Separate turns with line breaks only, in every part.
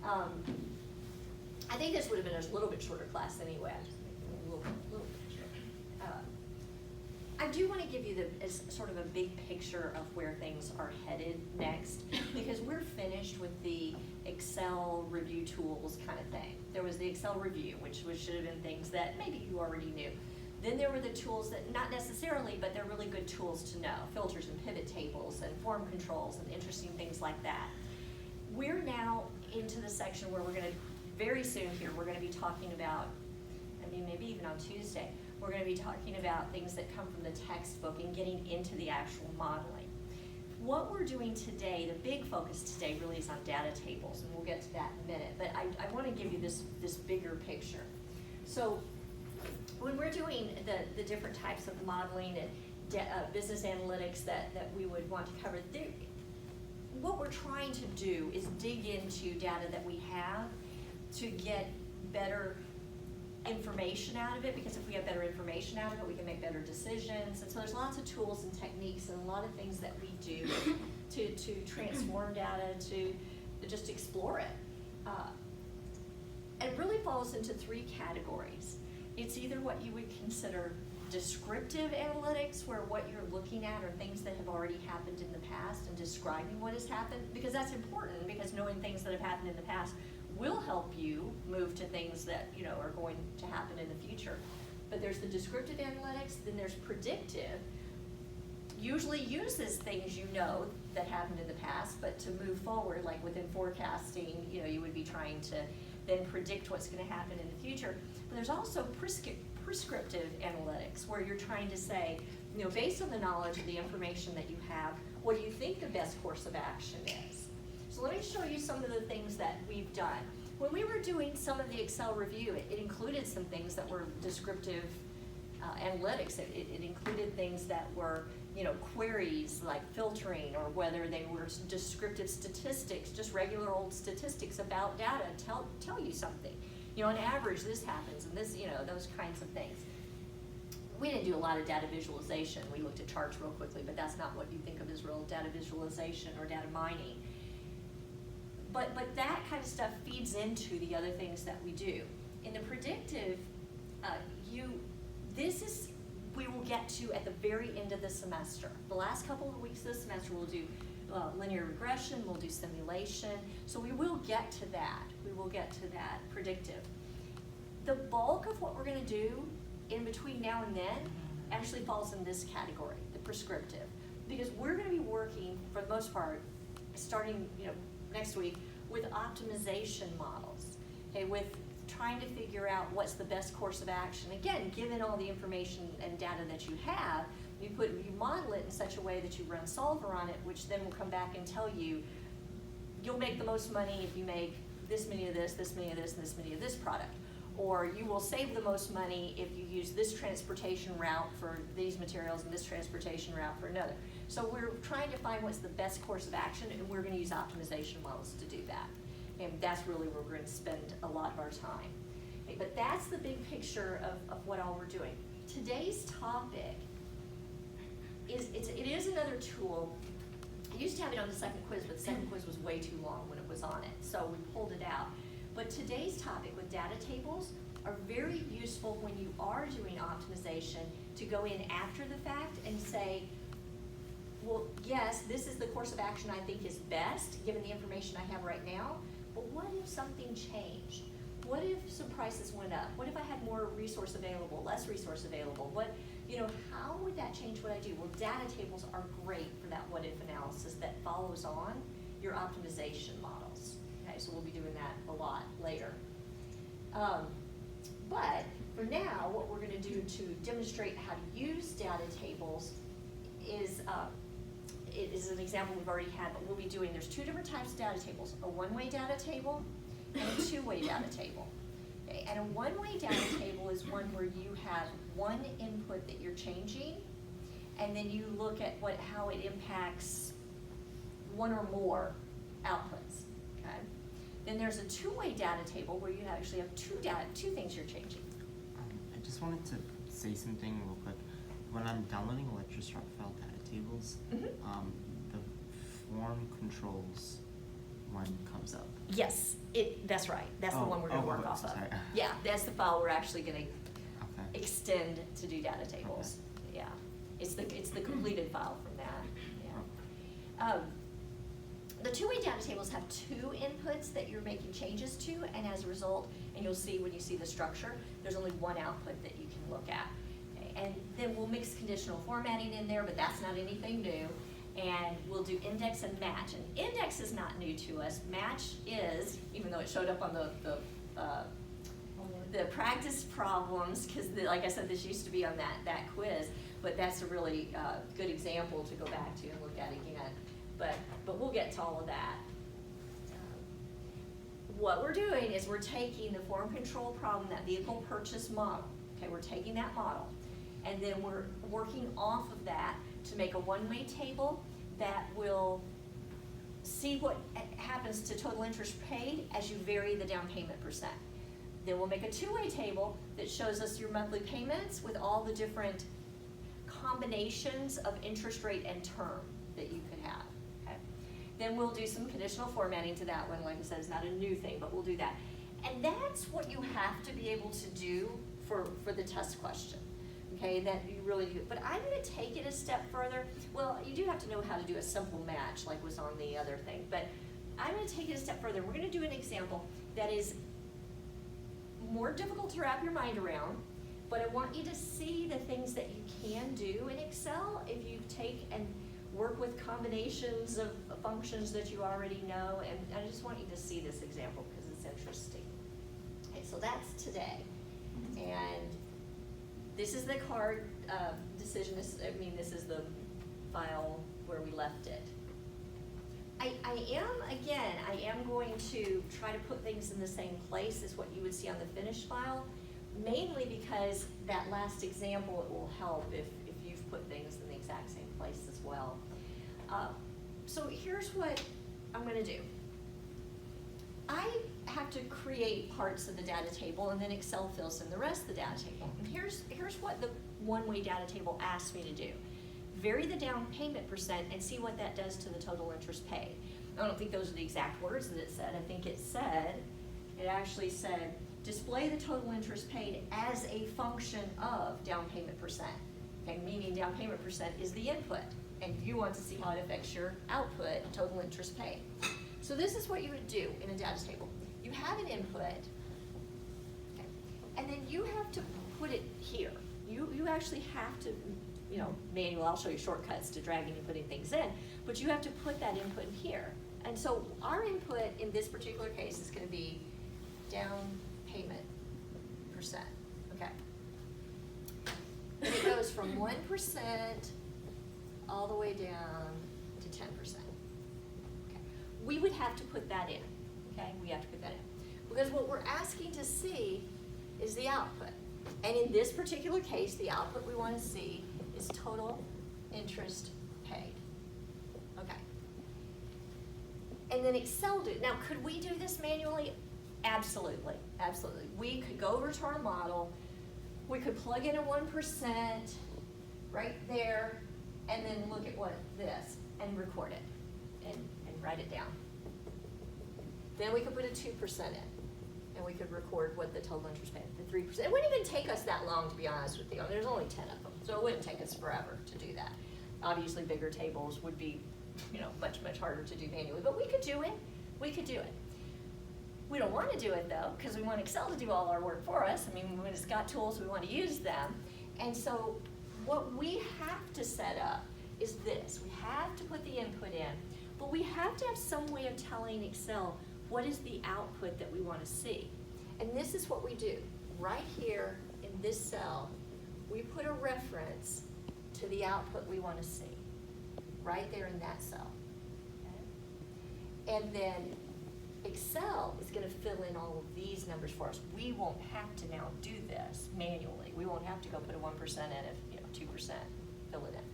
I think this would have been a little bit shorter class anyway. A little bit shorter. I do want to give you as sort of a big picture of where things are headed next, because we're finished with the Excel review tools kind of thing. There was the Excel review, which should have been things that maybe you already knew. Then there were the tools that, not necessarily, but they're really good tools to know, filters and pivot tables and form controls and interesting things like that. We're now into the section where we're going to, very soon here, we're going to be talking about, I mean, maybe even on Tuesday, we're going to be talking about things that come from the textbook and getting into the actual modeling. What we're doing today, the big focus today really is on data tables, and we'll get to that in a minute, but I want to give you this bigger picture. So when we're doing the different types of modeling and business analytics that we would want to cover, what we're trying to do is dig into data that we have to get better information out of it, because if we get better information out of it, we can make better decisions. And so there's lots of tools and techniques and a lot of things that we do to transform data, to just explore it. It really falls into three categories. It's either what you would consider descriptive analytics, where what you're looking at are things that have already happened in the past and describing what has happened, because that's important, because knowing things that have happened in the past will help you move to things that are going to happen in the future. But there's the descriptive analytics, then there's predictive. Usually uses things that happened in the past, but to move forward, like within forecasting, you would be trying to then predict what's going to happen in the future. But there's also prescriptive analytics, where you're trying to say, based on the knowledge of the information that you have, what do you think the best course of action is? So let me show you some of the things that we've done. When we were doing some of the Excel review, it included some things that were descriptive analytics. It included things that were, queries like filtering, or whether they were descriptive statistics, just regular old statistics about data, tell you something. On average, this happens, and this, those kinds of things. We didn't do a lot of data visualization. We looked at charts real quickly, but that's not what you think of as real data visualization or data mining. But that kind of stuff feeds into the other things that we do. In the predictive, we will get to at the very end of the semester. The last couple of weeks of the semester, we'll do linear regression, we'll do simulation. So we will get to that. We will get to that predictive. The bulk of what we're going to do in between now and then actually falls in this category, the prescriptive, because we're going to be working, for the most part, starting next week, with optimization models, okay, with trying to figure out what's the best course of action. Again, given all the information and data that you have, you model it in such a way that you run solver on it, which then will come back and tell you, you'll make the most money if you make this many of this, this many of this, and this many of this product. Or you will save the most money if you use this transportation route for these materials and this transportation route for another. So we're trying to find what's the best course of action, and we're going to use optimization models to do that. And that's really where we're going to spend a lot of our time. Okay, but that's the big picture of what all we're doing. Today's topic it is another tool. I used to have it on the second quiz, but the second quiz was way too long when it was on it, so we pulled it out. But today's topic with data tables are very useful when you are doing optimization, to go in after the fact and say, well, yes, this is the course of action I think is best given the information I have right now, but what if something changed? What if some prices went up? What if I had more resource available, less resource available? How would that change what I do? Well, data tables are great for that what if analysis that follows on your optimization models. Okay, so we'll be doing that a lot later. But for now, what we're going to do to demonstrate how to use data tables is, it is an example we've already had, but we'll be doing, there's two different types of data tables, a one-way data table and a two-way data table. Okay, and a one-way data table is one where you have one input that you're changing, and then you look at how it impacts one or more outputs. Okay. Then there's a two-way data table where you actually have two things you're changing.
I just wanted to say something real quick. When I'm downloading electrostruct file data tables, the form controls one comes up.
Yes, that's right. That's the
Oh,
one we're gonna work off of.
sorry.
Yeah, that's the file we're actually gonna
Okay.
extend to do data tables. Yeah, it's the completed file from that, yeah. The two-way data tables have two inputs that you're making changes to, and as a result, and you'll see when you see the structure, there's only one output that you can look at. Okay, and then we'll mix conditional formatting in there, but that's not anything new. And we'll do index and match. And index is not new to us. Match is, even though it showed up on the practice problems, because like I said, this used to be on that quiz, but that's a really good example to go back to and look at again. But we'll get to all of that. What we're doing is we're taking the form control problem, that vehicle purchase model, okay, we're taking that model, and then we're working off of that to make a one-way table that will see what happens to total interest paid as you vary the down payment percent. Then we'll make a two-way table that shows us your monthly payments with all the different combinations of interest rate and term that you could have. Okay? Then we'll do some conditional formatting to that one. Like I said, it's not a new thing, but we'll do that. And that's what you have to be able to do for the test question. Okay, that you really do. But I'm going to take it a step further. Well, you do have to know how to do a simple match like was on the other thing. But I'm going to take it a step further. We're going to do an example that is more difficult to wrap your mind around, but I want you to see the things that you can do in Excel if you take and work with combinations of functions that you already know. And I just want you to see this example because it's interesting. Okay, so that's today. And this is the card decision. This is the file where we left it. I am going to try to put things in the same place as what you would see on the finished file, mainly because that last example, it will help if you've put things in the exact same place as well. So here's what I'm going to do. I have to create parts of the data table, and then Excel fills in the rest of the data table. And here's what the one-way data table asks me to do. Vary the down payment percent and see what that does to the total interest paid. I don't think those are the exact words that it said. I think it actually said, display the total interest paid as a function of down payment percent. Okay, meaning down payment percent is the input, and you want to see how it affects your output, total interest paid. So this is what you would do in a data table. You have an input, okay, and then you have to put it here. You actually have to, manual, I'll show you shortcuts to dragging and putting things in, but you have to put that input here. And so our input in this particular case is gonna be down payment percent, okay? And it goes from 1% all the way down to 10%. Okay. We would have to put that in, okay? We have to put that in. Because what we're asking to see is the output. And in this particular case, the output we want to see is total interest paid. Okay. And then Excel do. Now, could we do this manually? Absolutely, absolutely. We could go over to our model. We could plug in a 1% right there, and then look at this and record it and write it down. Then we could put a 2% in. And we could record what the total interest paid, the 3%. It wouldn't even take us that long, to be honest with you. There's only 10 of them, so it wouldn't take us forever to do that. Obviously, bigger tables would be, much, much harder to do manually, but we could do it. We could do it. We don't want to do it, though, because we want Excel to do all our work for us. When it's got tools, we want to use them. And so what we have to set up is this. We have to put the input in, but we have to have some way of telling Excel what is the output that we want to see. And this is what we do. Right here in this cell, we put a reference to the output we want to see. Right there in that cell. Okay? And then Excel is going to fill in all of these numbers for us. We won't have to now do this manually. We won't have to go put a 1% in if 2% fill it in.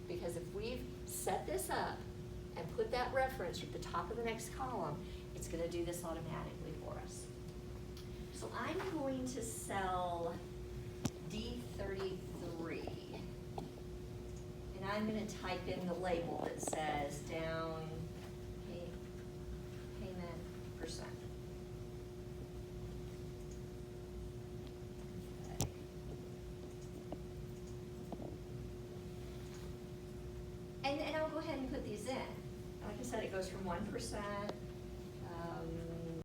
Because if we've set this up and put that reference at the top of the next column, it's going to do this automatically for us. So I'm going to cell D33. And I'm going to type in the label that says down payment 1%. And I'll go ahead and put these in. Like I said, it goes from 1%,